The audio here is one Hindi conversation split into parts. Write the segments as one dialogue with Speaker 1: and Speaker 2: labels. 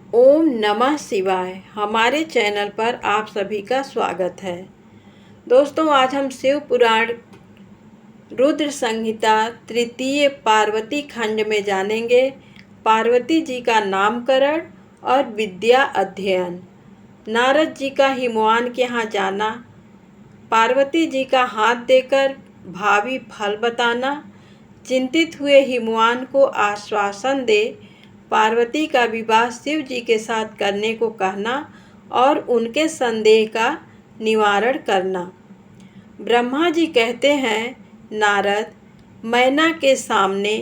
Speaker 1: ओम नमः शिवाय। हमारे चैनल पर आप सभी का स्वागत है। दोस्तों, आज हम शिव पुराण रुद्र संहिता तृतीय पार्वती खंड में जानेंगे पार्वती जी का नामकरण और विद्या अध्ययन। नारद जी का हिमवान के यहाँ जाना, पार्वती जी का हाथ देकर भावी फल बताना, चिंतित हुए हिमवान को आश्वासन दे पार्वती का विवाह शिव जी के साथ करने को कहना और उनके संदेह का निवारण करना। ब्रह्मा जी कहते हैं, नारद, मैना के सामने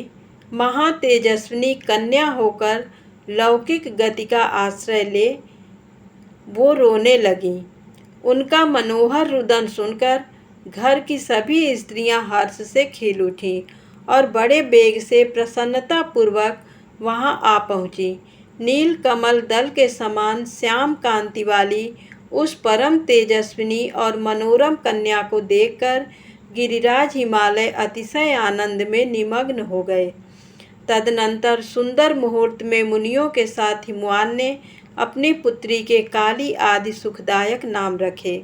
Speaker 1: महातेजस्विनी कन्या होकर लौकिक गति का आश्रय ले वो रोने लगी। उनका मनोहर रुदन सुनकर घर की सभी स्त्रियां हर्ष से खिल उठीं और बड़े बेग से प्रसन्नतापूर्वक वहां आ पहुंची। नील कमल दल के समान श्याम कांति वाली उस परम तेजस्विनी और मनोरम कन्या को देखकर गिरिराज हिमालय अतिशय आनंद में निमग्न हो गए। तदनंतर सुंदर मुहूर्त में मुनियों के साथ हिमवान ने अपनी पुत्री के काली आदि सुखदायक नाम रखे।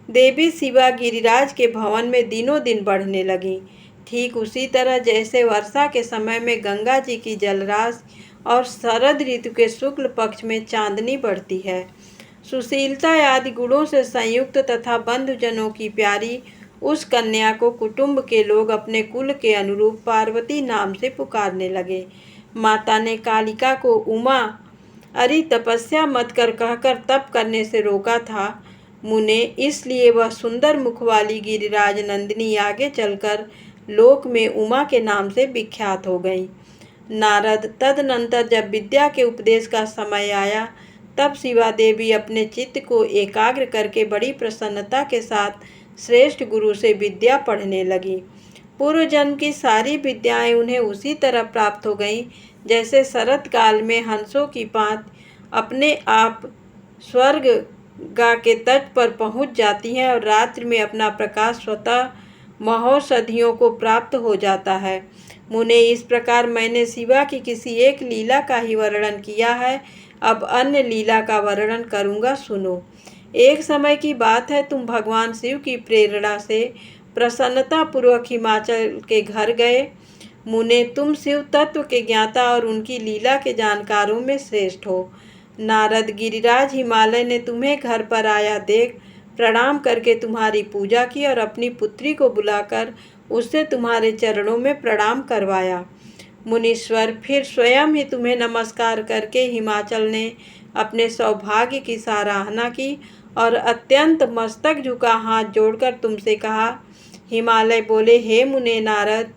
Speaker 1: देवी शिवा गिरिराज के भवन में दिनों दिन बढ़ने लगी। ठीक उसी तरह जैसे वर्षा के समय में गंगा जी की जलराशि और शरद ऋतु के शुक्ल पक्ष में चांदनी बढ़ती है। सुशीलता आदि गुणों से संयुक्त तथा बंधुजनों की प्यारी उस कन्या को कुटुंब के लोग अपने कुल के अनुरूप पार्वती नाम से पुकारने लगे। माता ने कालिका को उमा अरे तपस्या मत कर कहकर तप करने से रोका था मुने, इसलिए वह सुंदर मुख वाली गिरिराज नंदिनी आगे चलकर लोक में उमा के नाम से विख्यात हो गई। नारद, तदनंतर जब विद्या के उपदेश का समय आया तब शिवा देवी अपने चित्त को एकाग्र करके बड़ी प्रसन्नता के साथ श्रेष्ठ गुरु से विद्या पढ़ने लगी। पूर्व जन्म की सारी विद्याएं उन्हें उसी तरह प्राप्त हो गईं जैसे शरत काल में हंसों की पात अपने आप स्वर्ग गा के तट पर पहुंच जाती हैं और रात्रि में अपना प्रकाश स्वतः महौषधियों को प्राप्त हो जाता है। मुने, इस प्रकार मैंने शिवा की किसी एक लीला का ही वर्णन किया है, अब अन्य लीला का वर्णन करूँगा, सुनो। एक समय की बात है, तुम भगवान शिव की प्रेरणा से प्रसन्नतापूर्वक हिमाचल के घर गए। मुने, तुम शिव तत्व के ज्ञाता और उनकी लीला के जानकारों में श्रेष्ठ हो। नारद, गिरिराज हिमालय ने तुम्हें घर पर आया देख प्रणाम करके तुम्हारी पूजा की और अपनी पुत्री को बुलाकर उससे तुम्हारे चरणों में प्रणाम करवाया। मुनीश्वर, फिर स्वयं ही तुम्हें नमस्कार करके हिमाचल ने अपने सौभाग्य की सराहना की और अत्यंत मस्तक झुका हाथ जोड़कर तुमसे कहा। हिमालय बोले, हे मुने नारद,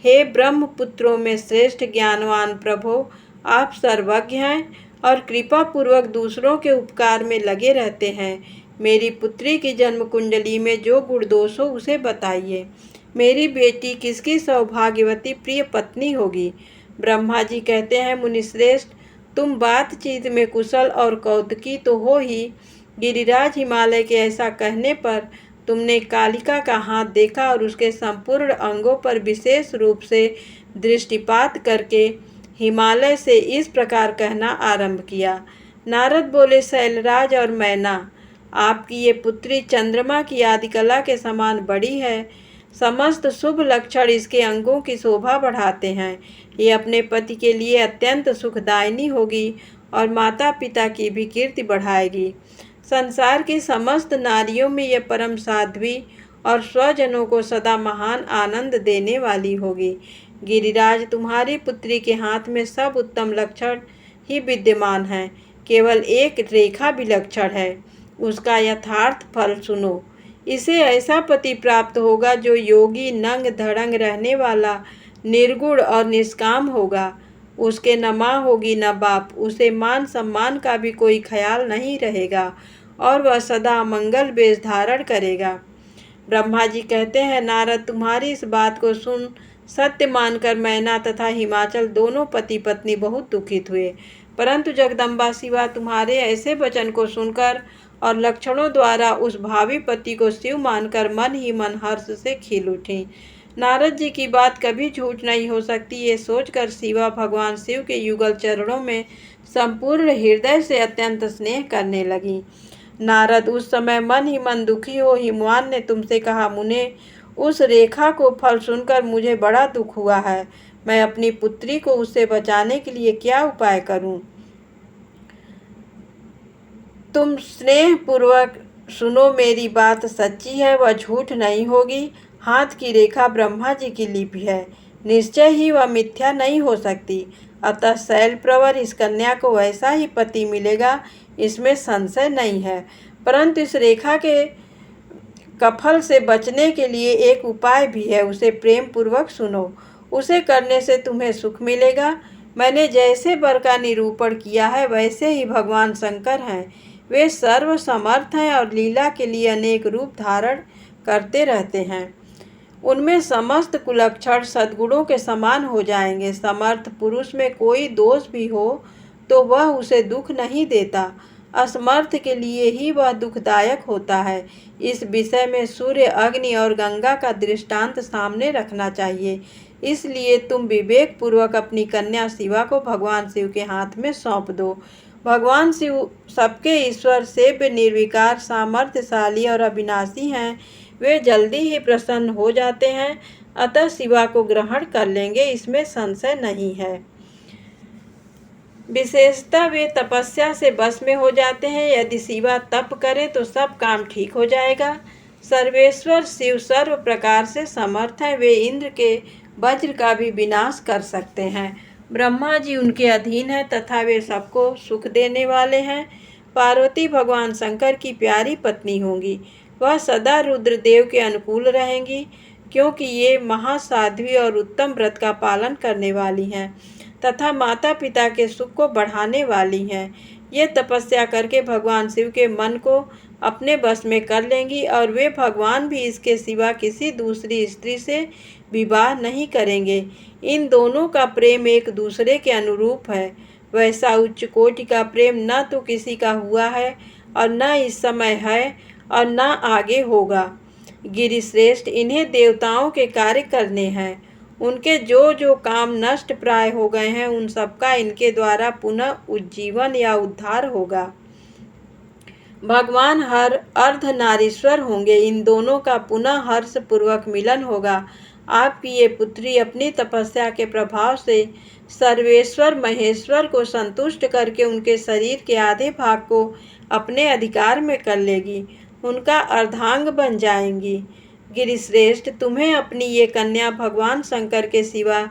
Speaker 1: हे ब्रह्मपुत्रों में श्रेष्ठ ज्ञानवान प्रभो, आप सर्वज्ञ हैं और कृपा पूर्वक दूसरों के उपकार में लगे रहते हैं। मेरी पुत्री की जन्म कुंडली में जो गुण दोष हो उसे बताइए। मेरी बेटी किसकी सौभाग्यवती प्रिय पत्नी होगी। ब्रह्मा जी कहते हैं, मुनिश्रेष्ठ, तुम बातचीत में कुशल और कौतुकी तो हो ही। गिरिराज हिमालय के ऐसा कहने पर तुमने कालिका का हाथ देखा और उसके संपूर्ण अंगों पर विशेष रूप से दृष्टिपात करके हिमालय से इस प्रकार कहना आरंभ किया। नारद बोले, शैलराज और मैना, आपकी ये पुत्री चंद्रमा की आदिकला के समान बड़ी है। समस्त शुभ लक्षण इसके अंगों की शोभा बढ़ाते हैं। ये अपने पति के लिए अत्यंत सुखदायिनी होगी और माता पिता की भी कीर्ति बढ़ाएगी। संसार की समस्त नारियों में ये परम साध्वी और स्वजनों को सदा महान आनंद देने वाली होगी। गिरिराज, तुम्हारी पुत्री के हाथ में सब उत्तम लक्षण ही विद्यमान हैं, केवल एक रेखा विलक्षण है। उसका यथार्थ फल सुनो। इसे ऐसा पति प्राप्त होगा जो योगी, नंग धड़ंग रहने वाला, निर्गुण और निष्काम होगा। उसके न माँ होगी न बाप, उसे मान सम्मान का भी कोई ख्याल नहीं रहेगा और वह सदा मंगल वेश धारण करेगा। ब्रह्मा जी कहते हैं, नारद, तुम्हारी इस बात को सुन सत्य मानकर मैना तथा हिमाचल दोनों पति पत्नी बहुत दुखित हुए, परंतु जगदम्बा शिवा तुम्हारे ऐसे वचन को सुनकर और लक्षणों द्वारा उस भावी पति को शिव मानकर मन ही मन हर्ष से खिल उठी। नारद जी की बात कभी झूठ नहीं हो सकती, ये सोचकर शिवा भगवान शिव के युगल चरणों में संपूर्ण हृदय से अत्यंत स्नेह करने लगी। नारद, उस समय मन ही मन दुखी हो हिमवान ने तुमसे कहा, मुने, उस रेखा को फल सुनकर मुझे बड़ा दुख हुआ है। मैं अपनी पुत्री को उससे बचाने के लिए क्या उपाय करूं? तुम स्नेह पूर्वक सुनो, मेरी बात सच्ची है, वह झूठ नहीं होगी। हाथ की रेखा ब्रह्मा जी की लिपि है, निश्चय ही वह मिथ्या नहीं हो सकती। अतः शैल प्रवर इस कन्या को वैसा ही पति मिलेगा, इसमें संशय नहीं है। परंतु इस रेखा के कफल से बचने के लिए एक उपाय भी है, उसे प्रेम पूर्वक सुनो। उसे करने से तुम्हें सुख मिलेगा। मैंने जैसे वर का निरूपण किया है वैसे ही भगवान शंकर हैं। वे सर्व समर्थ हैं और लीला के लिए अनेक रूप धारण करते रहते हैं। उनमें समस्त कुलक्षण सद्गुणों के समान हो जाएंगे। समर्थ पुरुष में कोई दोष भी हो तो वह उसे दुख नहीं देता, असमर्थ के लिए ही वह दुखदायक होता है। इस विषय में सूर्य, अग्नि और गंगा का दृष्टांत सामने रखना चाहिए। इसलिए तुम विवेक पूर्वक अपनी कन्या शिवा को भगवान शिव के हाथ में सौंप दो। भगवान शिव सबके ईश्वर, सेव्य, निर्विकार, सामर्थ्यशाली और अविनाशी हैं। वे जल्दी ही प्रसन्न हो जाते हैं, अतः शिवा को ग्रहण कर लेंगे, इसमें संशय नहीं है। विशेषतः वे तपस्या से बस में हो जाते हैं। यदि शिवा तप करे तो सब काम ठीक हो जाएगा। सर्वेश्वर शिव सर्व प्रकार से समर्थ हैं। वे इंद्र के वज्र का भी विनाश कर सकते हैं। ब्रह्मा जी उनके अधीन हैं तथा वे सबको सुख देने वाले हैं। पार्वती भगवान शंकर की प्यारी पत्नी होंगी। वह सदा रुद्रदेव के अनुकूल रहेंगी, क्योंकि ये महासाध्वी और उत्तम व्रत का पालन करने वाली हैं तथा माता पिता के सुख को बढ़ाने वाली हैं। ये तपस्या करके भगवान शिव के मन को अपने बस में कर लेंगी और वे भगवान भी इसके सिवा किसी दूसरी स्त्री से विवाह नहीं करेंगे। इन दोनों का प्रेम एक दूसरे के अनुरूप है। वैसा उच्च कोटि का प्रेम न तो किसी का हुआ है और न इस समय है और न आगे होगा। गिरिश्रेष्ठ, इन्हें देवताओं के कार्य करने हैं। उनके जो जो काम नष्ट प्राय हो गए हैं उन सबका इनके द्वारा पुनः उज्जीवन या उद्धार होगा। भगवान हर अर्धनारीश्वर होंगे। इन दोनों का पुनः हर्ष पूर्वक मिलन होगा। आपकी ये पुत्री अपनी तपस्या के प्रभाव से सर्वेश्वर महेश्वर को संतुष्ट करके उनके शरीर के आधे भाग को अपने अधिकार में कर लेगी, उनका अर्धांग बन जाएंगी। गिरिश्रेष्ठ, तुम्हें अपनी ये कन्या भगवान शंकर के सिवा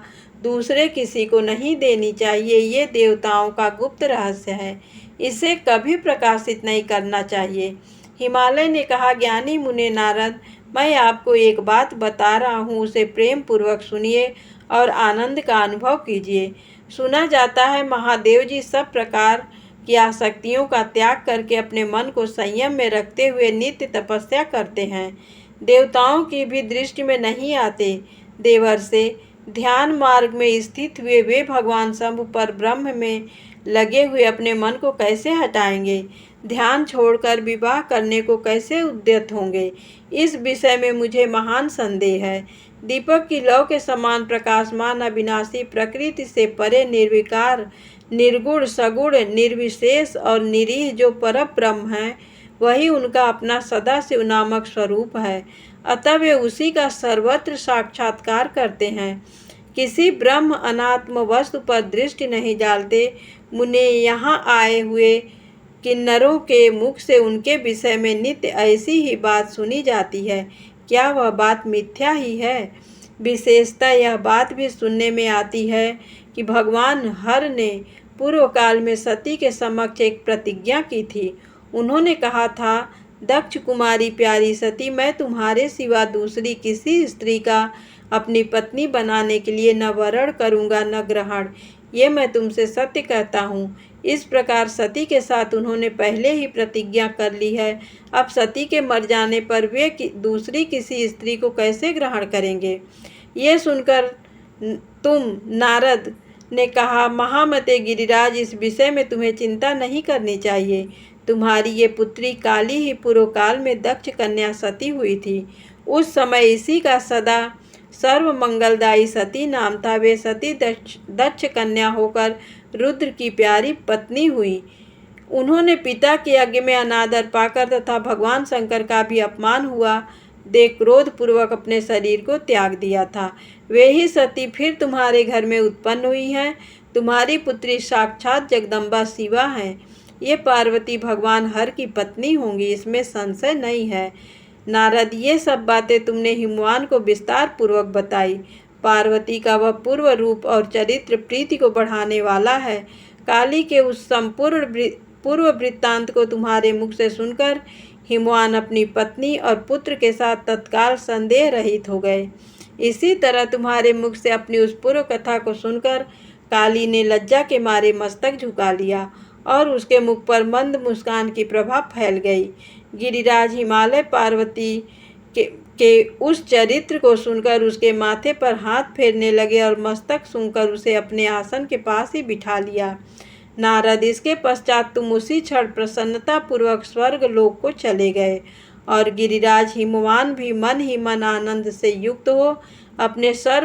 Speaker 1: दूसरे किसी को नहीं देनी चाहिए। ये देवताओं का गुप्त रहस्य है, इसे कभी प्रकाशित नहीं करना चाहिए। हिमालय ने कहा, ज्ञानी मुने नारद, मैं आपको एक बात बता रहा हूँ, उसे प्रेम पूर्वक सुनिए और आनंद का अनुभव कीजिए। सुना जाता है महादेव जी सब प्रकार की आसक्तियों का त्याग करके अपने मन को संयम में रखते हुए नित्य तपस्या करते हैं। देवताओं की भी दृष्टि में नहीं आते। देवर से ध्यान मार्ग में स्थित हुए वे भगवान शंभु पर ब्रह्म में लगे हुए अपने मन को कैसे हटाएंगे? ध्यान छोड़कर विवाह करने को कैसे उद्यत होंगे? इस विषय में मुझे महान संदेह है। दीपक की लौ के समान प्रकाशमान अविनाशी, प्रकृति से परे, निर्विकार, निर्गुण, सगुण, निर्विशेष और निरीह जो पर ब्रह्म है, वही उनका अपना सदाशिव नामक स्वरूप है। अतः वे उसी का सर्वत्र साक्षात्कार करते हैं, किसी ब्रह्म अनात्म वस्तु पर दृष्टि नहीं डालते। मुने, यहाँ आए हुए किन्नरों के मुख से उनके विषय में नित्य ऐसी ही बात सुनी जाती है। क्या वह बात मिथ्या ही है? विशेषतः यह बात भी सुनने में आती है कि भगवान हर ने पूर्व काल में सती के समक्ष एक प्रतिज्ञा की थी। उन्होंने कहा था, दक्ष कुमारी प्यारी सती, मैं तुम्हारे सिवा दूसरी किसी स्त्री का अपनी पत्नी बनाने के लिए न वरण करूँगा न ग्रहण। ये मैं तुमसे सत्य कहता हूँ। इस प्रकार सती के साथ उन्होंने पहले ही प्रतिज्ञा कर ली है। अब सती के मर जाने पर वे दूसरी किसी स्त्री को कैसे ग्रहण करेंगे? ये सुनकर तुम नारद ने कहा, महामते गिरिराज, इस विषय में तुम्हें चिंता नहीं करनी चाहिए। तुम्हारी ये पुत्री काली ही पूर्व काल में दक्ष कन्या सती हुई थी। उस समय इसी का सदा सर्व मंगलदायी सती नाम था। वे सती दक्ष कन्या होकर रुद्र की प्यारी पत्नी हुई। उन्होंने पिता की यज्ञ में अनादर पाकर तथा भगवान शंकर का भी अपमान हुआ देख क्रोध पूर्वक अपने शरीर को त्याग दिया था। वे ही सती फिर तुम्हारे घर में उत्पन्न हुई हैं। तुम्हारी पुत्री साक्षात जगदम्बा शिवा हैं। ये पार्वती भगवान हर की पत्नी होंगी, इसमें संशय नहीं है। नारद, ये सब बातें तुमने हिमवान को विस्तार पूर्वक बताई। पार्वती का वह पूर्व रूप और चरित्र प्रीति को बढ़ाने वाला है। काली के उस संपूर्ण पूर्व वृत्तांत को तुम्हारे मुख से सुनकर हिमवान अपनी पत्नी और पुत्र के साथ तत्काल संदेह रहित हो गए। इसी तरह तुम्हारे मुख से अपनी उस पूर्व कथा को सुनकर काली ने लज्जा के मारे मस्तक झुका लिया और उसके मुख पर मंद मुस्कान की प्रभा फैल गई। गिरिराज हिमालय पार्वती के उस चरित्र को सुनकर उसके माथे पर हाथ फेरने लगे और मस्तक सूंघकर उसे अपने आसन के पास ही बिठा लिया। नारद, इसके पश्चात तुम उसी क्षण प्रसन्नता पूर्वक स्वर्ग लोक को चले गए और गिरिराज हिमवान भी मन ही मन आनंद से युक्त हो अपने सर्व